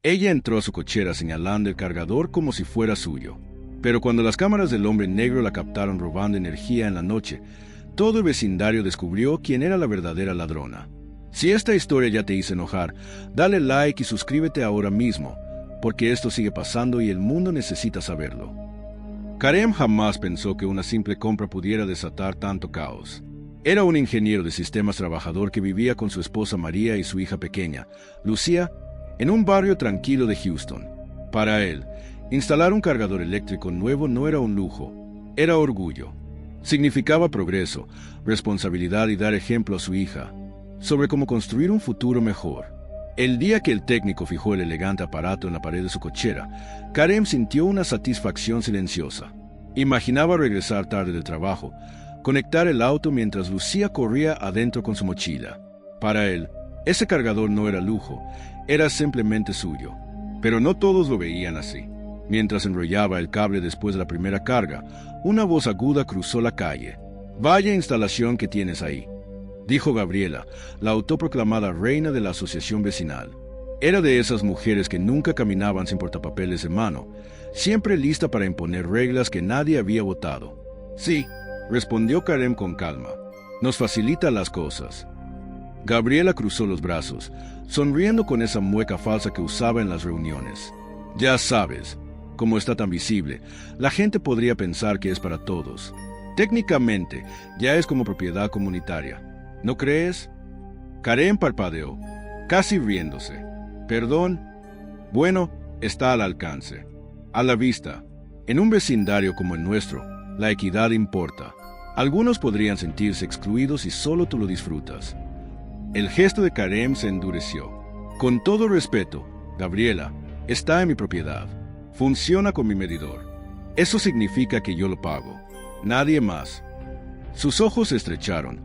Ella entró a su cochera señalando el cargador como si fuera suyo. Pero cuando las cámaras del hombre negro la captaron robando energía en la noche, todo el vecindario descubrió quién era la verdadera ladrona. Si esta historia ya te hizo enojar, dale like y suscríbete ahora mismo, porque esto sigue pasando y el mundo necesita saberlo. Karem jamás pensó que una simple compra pudiera desatar tanto caos. Era un ingeniero de sistemas trabajador que vivía con su esposa María y su hija pequeña, Lucía, en un barrio tranquilo de Houston. Para él, instalar un cargador eléctrico nuevo no era un lujo, era orgullo. Significaba progreso, responsabilidad y dar ejemplo a su hija sobre cómo construir un futuro mejor. El día que el técnico fijó el elegante aparato en la pared de su cochera, Karem sintió una satisfacción silenciosa. Imaginaba regresar tarde del trabajo, conectar el auto mientras Lucía corría adentro con su mochila. Para él, ese cargador no era lujo, era simplemente suyo. Pero no todos lo veían así. Mientras enrollaba el cable después de la primera carga, una voz aguda cruzó la calle. «Vaya instalación que tienes ahí», dijo Gabriela, la autoproclamada reina de la asociación vecinal. Era de esas mujeres que nunca caminaban sin portapapeles en mano, siempre lista para imponer reglas que nadie había votado. «Sí», respondió Karem con calma, «nos facilita las cosas». Gabriela cruzó los brazos, sonriendo con esa mueca falsa que usaba en las reuniones. «Ya sabes, como está tan visible, la gente podría pensar que es para todos. Técnicamente, ya es como propiedad comunitaria. ¿No crees?» Karem parpadeó, casi riéndose. «¿Perdón?» «Bueno, está al alcance. A la vista. En un vecindario como el nuestro, la equidad importa. Algunos podrían sentirse excluidos si solo tú lo disfrutas». El gesto de Karem se endureció. «Con todo respeto, Gabriela, está en mi propiedad. Funciona con mi medidor. Eso significa que yo lo pago. Nadie más». Sus ojos se estrecharon,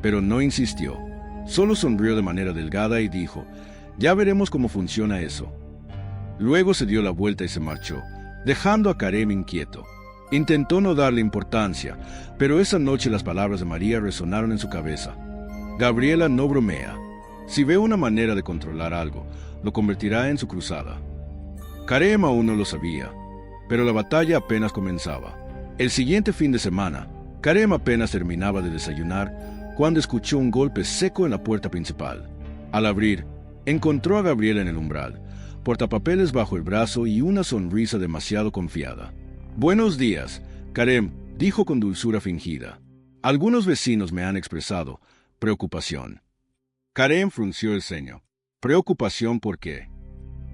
pero no insistió. Solo sonrió de manera delgada y dijo, «Ya veremos cómo funciona eso». Luego se dio la vuelta y se marchó, dejando a Karem inquieto. Intentó no darle importancia, pero esa noche las palabras de María resonaron en su cabeza. Gabriela no bromea. Si ve una manera de controlar algo, lo convertirá en su cruzada. Karem aún no lo sabía, pero la batalla apenas comenzaba. El siguiente fin de semana, Karem apenas terminaba de desayunar cuando escuchó un golpe seco en la puerta principal. Al abrir, encontró a Gabriela en el umbral, portapapeles bajo el brazo y una sonrisa demasiado confiada. «Buenos días», Karem dijo con dulzura fingida. «Algunos vecinos me han expresado preocupación». Karem frunció el ceño. «¿Preocupación por qué?»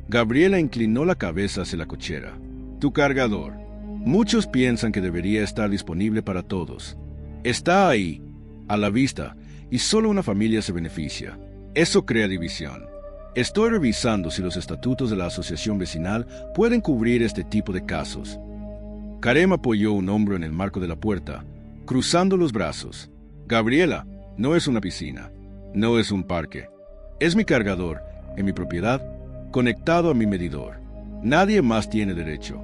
Gabriela inclinó la cabeza hacia la cochera. «Tu cargador. Muchos piensan que debería estar disponible para todos. Está ahí, a la vista, y solo una familia se beneficia. Eso crea división. Estoy revisando si los estatutos de la asociación vecinal pueden cubrir este tipo de casos». Karem apoyó un hombro en el marco de la puerta, cruzando los brazos. «Gabriela, no es una piscina, no es un parque. Es mi cargador, en mi propiedad, conectado a mi medidor. Nadie más tiene derecho».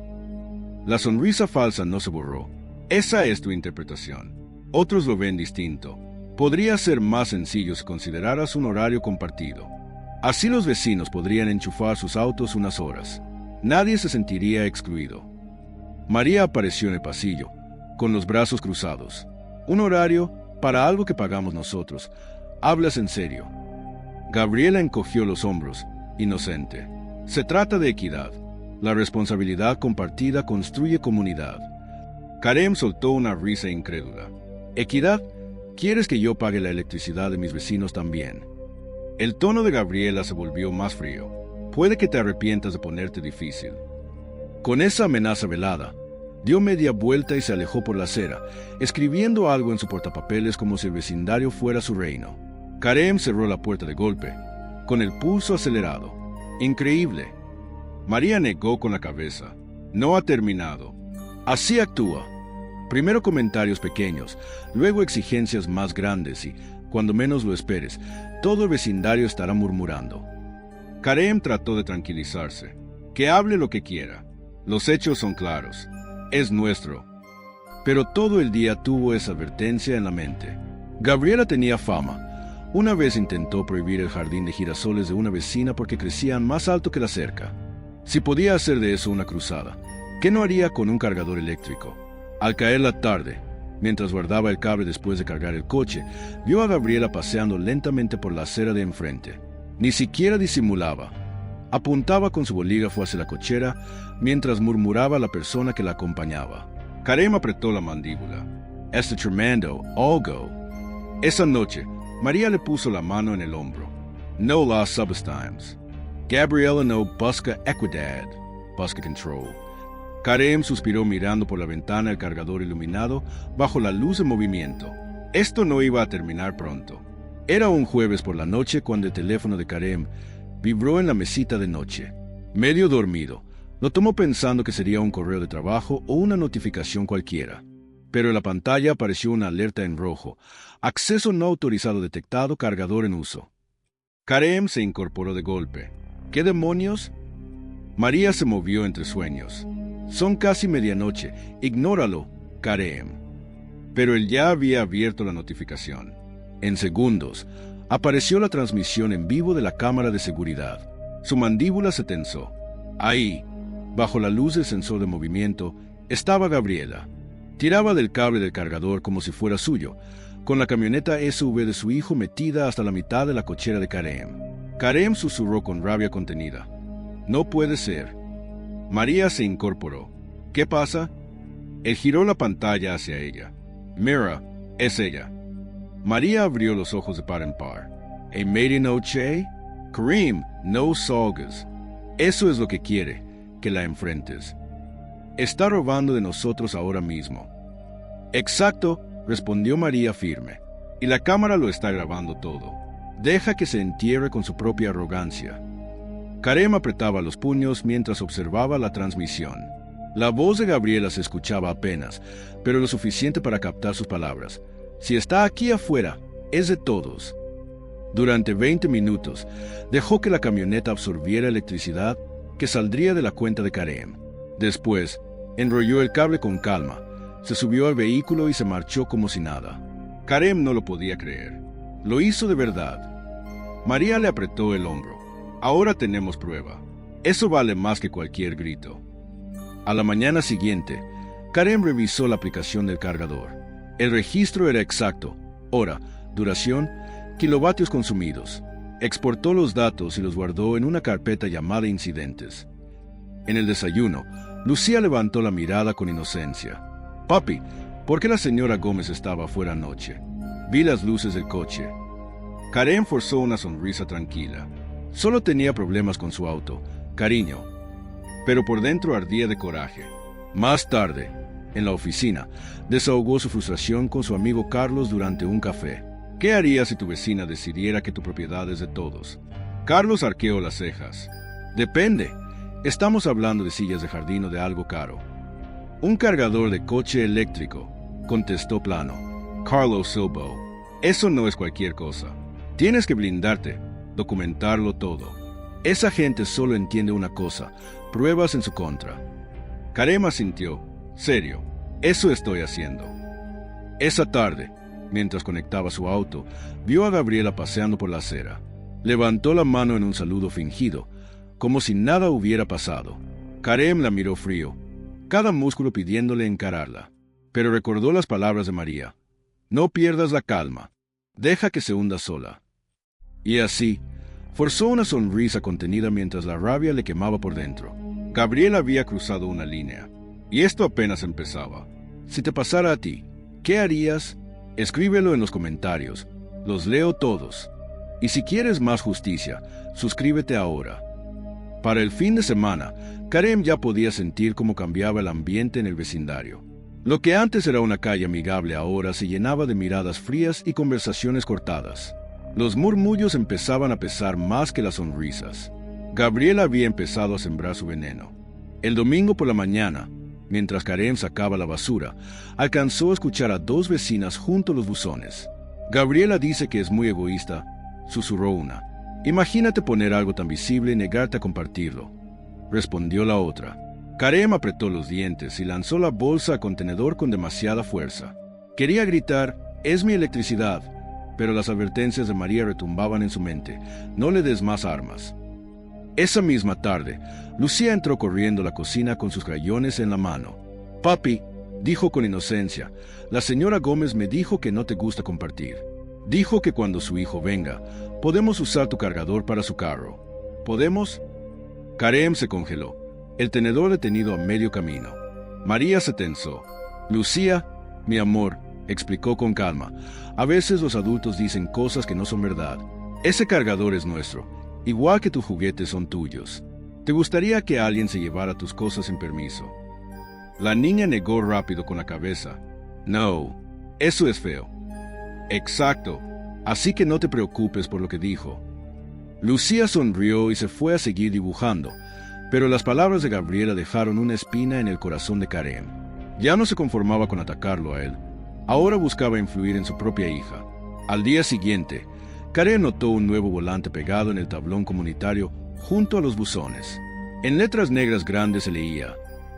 La sonrisa falsa no se borró. «Esa es tu interpretación. Otros lo ven distinto. Podría ser más sencillo si consideraras un horario compartido. Así los vecinos podrían enchufar sus autos unas horas. Nadie se sentiría excluido». María apareció en el pasillo, con los brazos cruzados. «Un horario para algo que pagamos nosotros. ¿Hablas en serio?» Gabriela encogió los hombros, inocente. «Se trata de equidad. La responsabilidad compartida construye comunidad». Karem soltó una risa incrédula. «¿Equidad? ¿Quieres que yo pague la electricidad de mis vecinos también?» El tono de Gabriela se volvió más frío. «Puede que te arrepientas de ponerte difícil». Con esa amenaza velada, dio media vuelta y se alejó por la acera, escribiendo algo en su portapapeles como si el vecindario fuera su reino. Karem cerró la puerta de golpe, con el pulso acelerado. «Increíble». María negó con la cabeza. «No ha terminado. Así actúa. Primero comentarios pequeños, luego exigencias más grandes y, cuando menos lo esperes, todo el vecindario estará murmurando». Karem trató de tranquilizarse. «Que hable lo que quiera. Los hechos son claros. Es nuestro». Pero todo el día tuvo esa advertencia en la mente. Gabriela tenía fama. Una vez intentó prohibir el jardín de girasoles de una vecina porque crecían más alto que la cerca. Si podía hacer de eso una cruzada, ¿qué no haría con un cargador eléctrico? Al caer la tarde, mientras guardaba el cable después de cargar el coche, vio a Gabriela paseando lentamente por la acera de enfrente. Ni siquiera disimulaba. Apuntaba con su bolígrafo hacia la cochera mientras murmuraba a la persona que la acompañaba. Karem apretó la mandíbula. Este tremendo, all go. Esa noche, María le puso la mano en el hombro. No las subestimes. Gabriela no busca equidad, busca control. Karem suspiró mirando por la ventana el cargador iluminado bajo la luz de movimiento. Esto no iba a terminar pronto. Era un jueves por la noche cuando el teléfono de Karem vibró en la mesita de noche. Medio dormido, lo tomó pensando que sería un correo de trabajo o una notificación cualquiera. Pero en la pantalla apareció una alerta en rojo. Acceso no autorizado detectado, cargador en uso. Karem se incorporó de golpe. ¿Qué demonios? María se movió entre sueños. Son casi medianoche. Ignóralo, Karem. Pero él ya había abierto la notificación. En segundos, apareció la transmisión en vivo de la cámara de seguridad. Su mandíbula se tensó. Ahí, bajo la luz del sensor de movimiento, estaba Gabriela. Tiraba del cable del cargador como si fuera suyo, con la camioneta SUV de su hijo metida hasta la mitad de la cochera de Karem. Karem susurró con rabia contenida. No puede ser. María se incorporó. ¿Qué pasa? Él giró la pantalla hacia ella. Mira, es ella. María abrió los ojos de par en par. ¿A medianoche? Kareem, no salgas. Eso es lo que quiere, que la enfrentes. Está robando de nosotros ahora mismo. Exacto, respondió María firme. Y la cámara lo está grabando todo. Deja que se entierre con su propia arrogancia. Karem apretaba los puños mientras observaba la transmisión. La voz de Gabriela se escuchaba apenas, pero lo suficiente para captar sus palabras. Si está aquí afuera, es de todos. Durante 20 minutos, dejó que la camioneta absorbiera electricidad que saldría de la cuenta de Karem. Después, enrolló el cable con calma, se subió al vehículo y se marchó como si nada. Karem no lo podía creer. Lo hizo de verdad. María le apretó el hombro. Ahora tenemos prueba. Eso vale más que cualquier grito. A la mañana siguiente, Karem revisó la aplicación del cargador. El registro era exacto: hora, duración, kilovatios consumidos. Exportó los datos y los guardó en una carpeta llamada Incidentes. En el desayuno, Lucía levantó la mirada con inocencia. Papi, ¿por qué la señora Gómez estaba afuera anoche? Vi las luces del coche. Karem forzó una sonrisa tranquila. Solo tenía problemas con su auto, cariño. Pero por dentro ardía de coraje. Más tarde, en la oficina, desahogó su frustración con su amigo Carlos durante un café. ¿Qué harías si tu vecina decidiera que tu propiedad es de todos? Carlos arqueó las cejas. Depende. Estamos hablando de sillas de jardín o de algo caro. Un cargador de coche eléctrico, contestó plano. Carlos Silbo. Eso no es cualquier cosa. Tienes que blindarte, documentarlo todo. Esa gente solo entiende una cosa: pruebas en su contra. Karem asintió. Serio, eso estoy haciendo. Esa tarde, mientras conectaba su auto, vio a Gabriela paseando por la acera. Levantó la mano en un saludo fingido, como si nada hubiera pasado. Karem la miró frío, cada músculo pidiéndole encararla. Pero recordó las palabras de María. No pierdas la calma. Deja que se hunda sola. Y así, forzó una sonrisa contenida mientras la rabia le quemaba por dentro. Gabriela había cruzado una línea. Y esto apenas empezaba. Si te pasara a ti, ¿qué harías? Escríbelo en los comentarios. Los leo todos. Y si quieres más justicia, suscríbete ahora. Para el fin de semana, Karem ya podía sentir cómo cambiaba el ambiente en el vecindario. Lo que antes era una calle amigable ahora se llenaba de miradas frías y conversaciones cortadas. Los murmullos empezaban a pesar más que las sonrisas. Gabriela había empezado a sembrar su veneno. El domingo por la mañana, mientras Karem sacaba la basura, alcanzó a escuchar a dos vecinas junto a los buzones. Gabriela dice que es muy egoísta, susurró una. Imagínate poner algo tan visible y negarte a compartirlo, respondió la otra. Karem apretó los dientes y lanzó la bolsa al contenedor con demasiada fuerza. Quería gritar, es mi electricidad, pero las advertencias de María retumbaban en su mente. No le des más armas. Esa misma tarde, Lucía entró corriendo a la cocina con sus crayones en la mano. «Papi», dijo con inocencia, «la señora Gómez me dijo que no te gusta compartir. Dijo que cuando su hijo venga, podemos usar tu cargador para su carro. ¿Podemos?» Karem se congeló, el tenedor detenido a medio camino. María se tensó. «Lucía, mi amor», explicó con calma, «a veces los adultos dicen cosas que no son verdad. Ese cargador es nuestro, igual que tus juguetes son tuyos. ¿Te gustaría que alguien se llevara tus cosas sin permiso?» La niña negó rápido con la cabeza. «No, eso es feo». «Exacto, así que no te preocupes por lo que dijo». Lucía sonrió y se fue a seguir dibujando, pero las palabras de Gabriela dejaron una espina en el corazón de Karem. Ya no se conformaba con atacarlo a él. Ahora buscaba influir en su propia hija. Al día siguiente, Karem notó un nuevo volante pegado en el tablón comunitario junto a los buzones. En letras negras grandes se leía: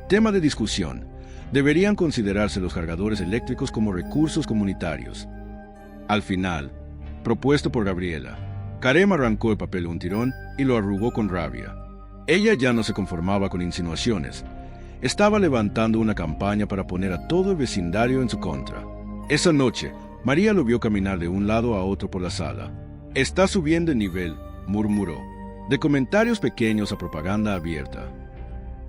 «Tema de discusión. Deberían considerarse los cargadores eléctricos como recursos comunitarios». Al final, propuesto por Gabriela, Karem arrancó el papel de un tirón y lo arrugó con rabia. Ella ya no se conformaba con insinuaciones. Estaba levantando una campaña para poner a todo el vecindario en su contra. Esa noche, María lo vio caminar de un lado a otro por la sala. «Está subiendo de nivel», murmuró, «de comentarios pequeños a propaganda abierta».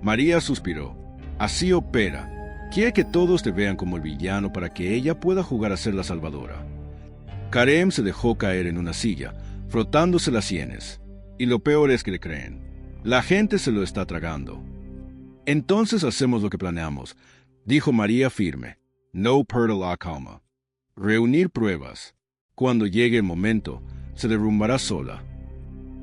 María suspiró. «Así opera. Quiere que todos te vean como el villano para que ella pueda jugar a ser la salvadora». Karem se dejó caer en una silla, frotándose las sienes. «Y lo peor es que le creen. La gente se lo está tragando». «Entonces hacemos lo que planeamos», dijo María firme. «No perder la calma. Reunir pruebas. Cuando llegue el momento, se derrumbará sola».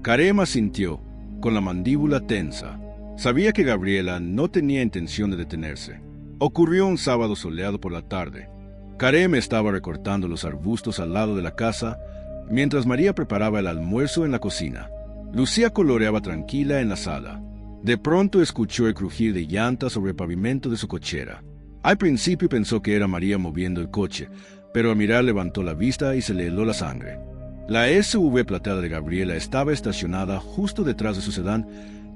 Karem asintió, con la mandíbula tensa. Sabía que Gabriela no tenía intención de detenerse. Ocurrió un sábado soleado por la tarde. Karem estaba recortando los arbustos al lado de la casa, mientras María preparaba el almuerzo en la cocina. Lucía coloreaba tranquila en la sala. De pronto escuchó el crujir de llantas sobre el pavimento de su cochera. Al principio pensó que era María moviendo el coche, pero al mirar levantó la vista y se le heló la sangre. La SUV plateada de Gabriela estaba estacionada justo detrás de su sedán,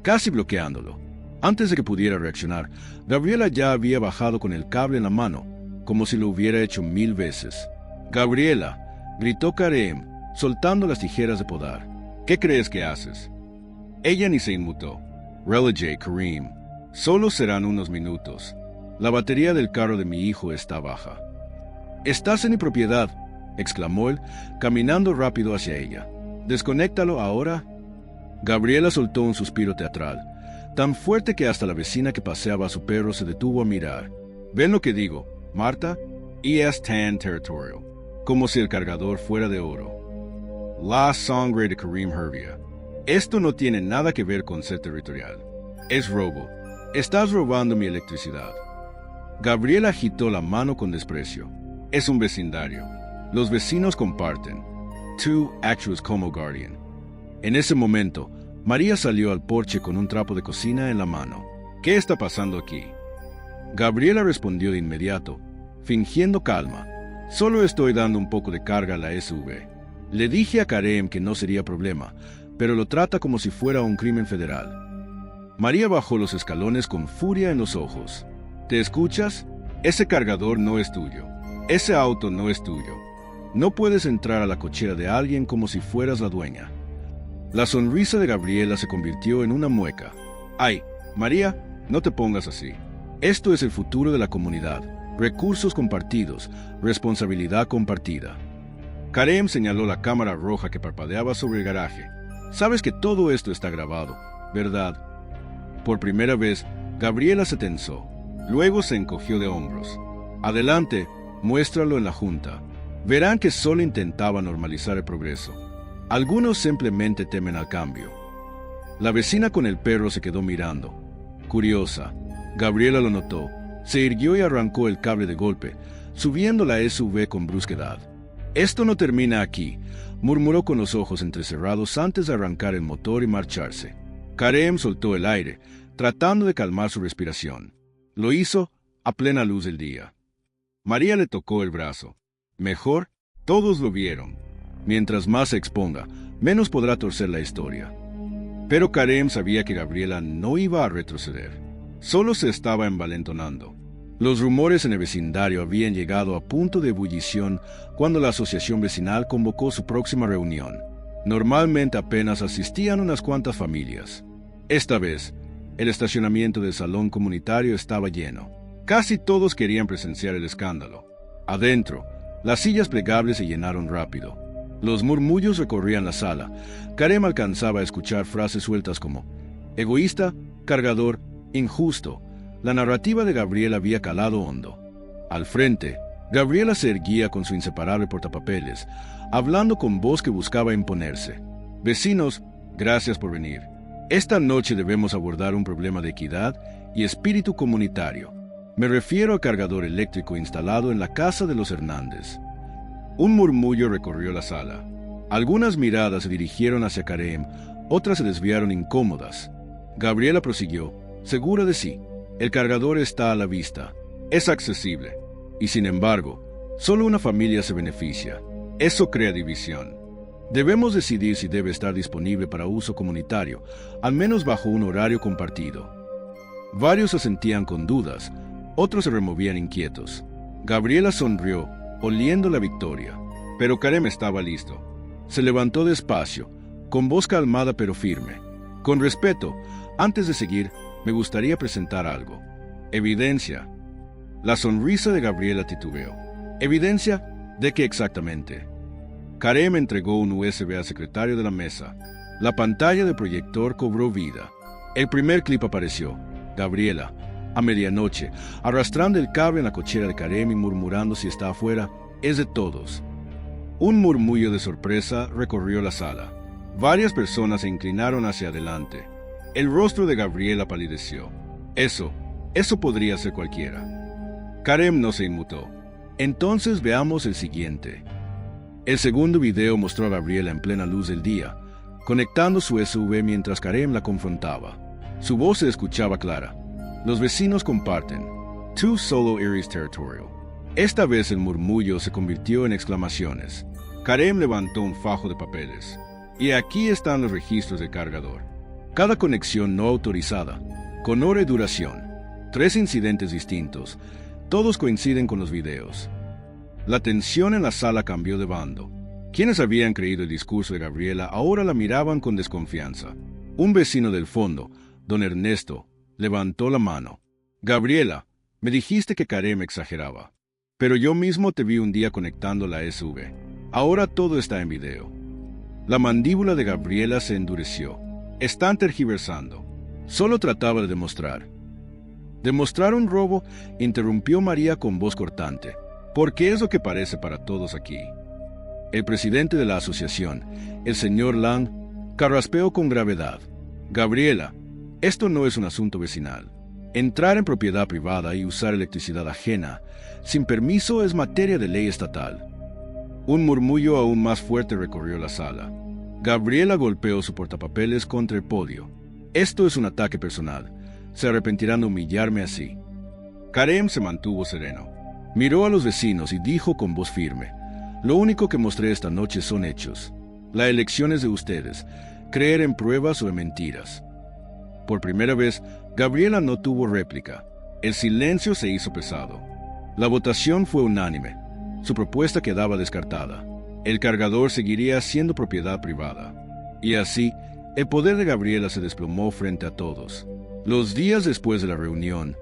casi bloqueándolo. Antes de que pudiera reaccionar, Gabriela ya había bajado con el cable en la mano, como si lo hubiera hecho 1000 veces. «Gabriela», gritó Karem, soltando las tijeras de podar. «¿Qué crees que haces?» Ella ni se inmutó. «Relegé, Kareem. Solo serán unos minutos. La batería del carro de mi hijo está baja». «Estás en mi propiedad», exclamó él, caminando rápido hacia ella. «Desconéctalo ahora». Gabriela soltó un suspiro teatral, tan fuerte que hasta la vecina que paseaba a su perro se detuvo a mirar. «¿Ven lo que digo, Marta? Y es tan territorial, como si el cargador fuera de oro. La sangre de Kareem Hervia. Esto no tiene nada que ver con ser territorial. Es robo. Estás robando mi electricidad». Gabriela agitó la mano con desprecio. «Es un vecindario. Los vecinos comparten. Tú actúas como guardian». En ese momento, María salió al porche con un trapo de cocina en la mano. «¿Qué está pasando aquí?» Gabriela respondió de inmediato, fingiendo calma. «Solo estoy dando un poco de carga a la SUV. Le dije a Karem que no sería problema, pero lo trata como si fuera un crimen federal». María bajó los escalones con furia en los ojos. «¿Te escuchas? Ese cargador no es tuyo. Ese auto no es tuyo. No puedes entrar a la cochera de alguien como si fueras la dueña». La sonrisa de Gabriela se convirtió en una mueca. «Ay, María, no te pongas así. Esto es el futuro de la comunidad. Recursos compartidos, responsabilidad compartida». Karem señaló la cámara roja que parpadeaba sobre el garaje. «Sabes que todo esto está grabado, ¿verdad?» Por primera vez, Gabriela se tensó. Luego se encogió de hombros. «Adelante, muéstralo en la junta. Verán que solo intentaba normalizar el progreso. Algunos simplemente temen al cambio». La vecina con el perro se quedó mirando. Curiosa, Gabriela lo notó. Se irguió y arrancó el cable de golpe, subiendo la SUV con brusquedad. «Esto no termina aquí», murmuró con los ojos entrecerrados antes de arrancar el motor y marcharse. Karem soltó el aire, tratando de calmar su respiración. Lo hizo a plena luz del día. María le tocó el brazo. «Mejor, todos lo vieron. Mientras más se exponga, menos podrá torcer la historia». Pero Karem sabía que Gabriela no iba a retroceder. Solo se estaba envalentonando. Los rumores en el vecindario habían llegado a punto de ebullición cuando la asociación vecinal convocó su próxima reunión. Normalmente apenas asistían unas cuantas familias. Esta vez, el estacionamiento del salón comunitario estaba lleno. Casi todos querían presenciar el escándalo. Adentro, las sillas plegables se llenaron rápido. Los murmullos recorrían la sala. Karem alcanzaba a escuchar frases sueltas como egoísta, cargador, injusto. La narrativa de Gabriela había calado hondo. Al frente, Gabriela se erguía con su inseparable portapapeles, hablando con voz que buscaba imponerse. Vecinos, gracias por venir. Esta noche debemos abordar un problema de equidad y espíritu comunitario. Me refiero al cargador eléctrico instalado en la casa de los Hernández. Un murmullo recorrió la sala. Algunas miradas se dirigieron hacia Karem, otras se desviaron incómodas. Gabriela prosiguió, segura de sí. El cargador está a la vista. Es accesible. Y sin embargo, solo una familia se beneficia. Eso crea división. Debemos decidir si debe estar disponible para uso comunitario, al menos bajo un horario compartido. Varios asentían con dudas, otros se removían inquietos. Gabriela sonrió, oliendo la victoria. Pero Karem estaba listo. Se levantó despacio, con voz calmada pero firme. Con respeto, antes de seguir, me gustaría presentar algo. Evidencia. La sonrisa de Gabriela titubeó. ¿Evidencia de qué exactamente? Karem entregó un USB al secretario de la mesa. La pantalla de proyector cobró vida. El primer clip apareció. Gabriela, a medianoche, arrastrando el cable en la cochera de Karem y murmurando si está afuera, es de todos. Un murmullo de sorpresa recorrió la sala. Varias personas se inclinaron hacia adelante. El rostro de Gabriela palideció. Eso podría ser cualquiera. Karem no se inmutó. Entonces veamos el siguiente. El segundo video mostró a Gabriela en plena luz del día, conectando su SUV mientras Karem la confrontaba. Su voz se escuchaba clara. Los vecinos comparten. Too solo Aries territorial. Esta vez el murmullo se convirtió en exclamaciones. Karem levantó un fajo de papeles. Y aquí están los registros del cargador. Cada conexión no autorizada, con hora y duración. 3 incidentes distintos. Todos coinciden con los videos. La tensión en la sala cambió de bando. Quienes habían creído el discurso de Gabriela ahora la miraban con desconfianza. Un vecino del fondo, don Ernesto, levantó la mano. Gabriela, me dijiste que Karem exageraba. Pero yo mismo te vi un día conectando la SUV. Ahora todo está en video. La mandíbula de Gabriela se endureció. Están tergiversando. Solo trataba de demostrar. ¿Demostrar un robo? Interrumpió María con voz cortante. Porque es lo que parece para todos aquí. El presidente de la asociación, el señor Lang, carraspeó con gravedad. Gabriela, esto no es un asunto vecinal. Entrar en propiedad privada y usar electricidad ajena sin permiso es materia de ley estatal. Un murmullo aún más fuerte recorrió la sala. Gabriela golpeó su portapapeles contra el podio. Esto es un ataque personal. Se arrepentirán de humillarme así. Karem se mantuvo sereno. Miró a los vecinos y dijo con voz firme: lo único que mostré esta noche son hechos. La elección es de ustedes, creer en pruebas o en mentiras. Por primera vez, Gabriela no tuvo réplica. El silencio se hizo pesado. La votación fue unánime. Su propuesta quedaba descartada. El cargador seguiría siendo propiedad privada. Y así, el poder de Gabriela se desplomó frente a todos. Los días después de la reunión,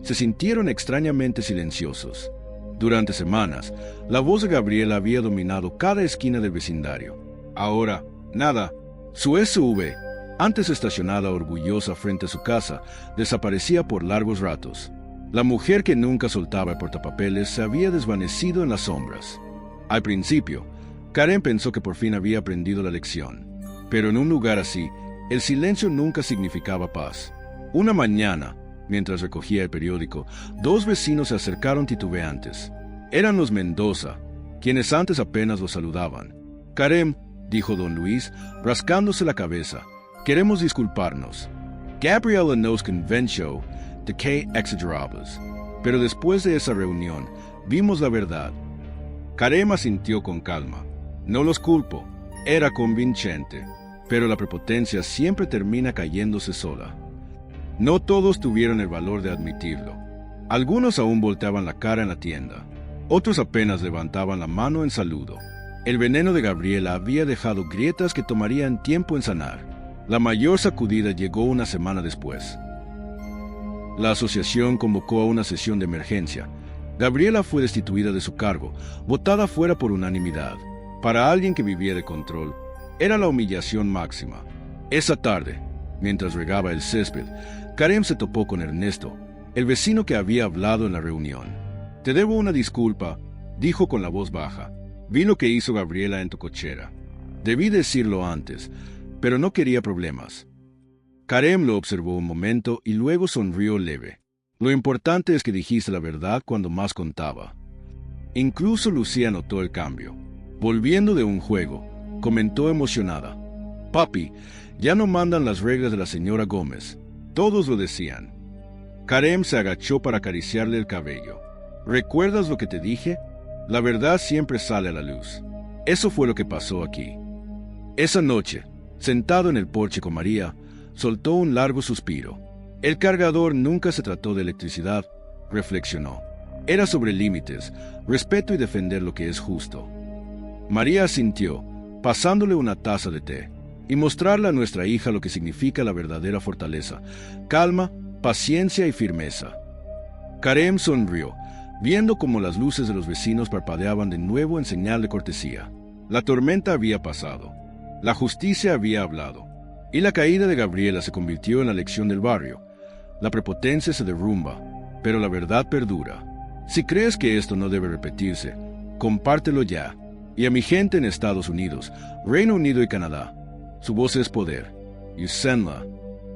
se sintieron extrañamente silenciosos. Durante semanas, la voz de Gabriela había dominado cada esquina del vecindario. Ahora, nada. Su SUV, antes estacionada orgullosa frente a su casa, desaparecía por largos ratos. La mujer que nunca soltaba el portapapeles se había desvanecido en las sombras. Al principio, Karem pensó que por fin había aprendido la lección. Pero en un lugar así, el silencio nunca significaba paz. Una mañana, mientras recogía el periódico, 2 vecinos se acercaron titubeantes. Eran los Mendoza, quienes antes apenas los saludaban. Karem, dijo don Luis, rascándose la cabeza, queremos disculparnos. Gabriela nos convenció de que exagerabas. Pero después de esa reunión, vimos la verdad. Karem asintió con calma. No los culpo. Era convincente. pero la prepotencia siempre termina cayéndose sola. No todos tuvieron el valor de admitirlo. Algunos aún volteaban la cara en la tienda. Otros apenas levantaban la mano en saludo. El veneno de Gabriela había dejado grietas que tomarían tiempo en sanar. La mayor sacudida llegó una semana después. La asociación convocó a una sesión de emergencia. Gabriela fue destituida de su cargo, botada fuera por unanimidad. Para alguien que vivía de control, era la humillación máxima. Esa tarde, mientras regaba el césped, Karem se topó con Ernesto, el vecino que había hablado en la reunión. «Te debo una disculpa», dijo con la voz baja. «Vi lo que hizo Gabriela en tu cochera. Debí decirlo antes, pero no quería problemas». Karem lo observó un momento y luego sonrió leve. «Lo importante es que dijiste la verdad cuando más contaba». Incluso Lucía notó el cambio. Volviendo de un juego, comentó emocionada: «Papi, ya no mandan las reglas de la señora Gómez». Todos lo decían. Karem se agachó para acariciarle el cabello. «¿Recuerdas lo que te dije? La verdad siempre sale a la luz». Eso fue lo que pasó aquí. Esa noche, sentado en el porche con María, soltó un largo suspiro. El cargador nunca se trató de electricidad, reflexionó. Era sobre límites, respeto y defender lo que es justo. María asintió, pasándole una taza de té, y mostrarle a nuestra hija lo que significa la verdadera fortaleza: calma, paciencia y firmeza. Karem sonrió, viendo cómo las luces de los vecinos parpadeaban de nuevo en señal de cortesía. La tormenta había pasado, la justicia había hablado, y la caída de Gabriela se convirtió en la lección del barrio. La prepotencia se derrumba, pero la verdad perdura. Si crees que esto no debe repetirse, compártelo ya. Y a mi gente en Estados Unidos, Reino Unido y Canadá, su voz es poder. Yusenla.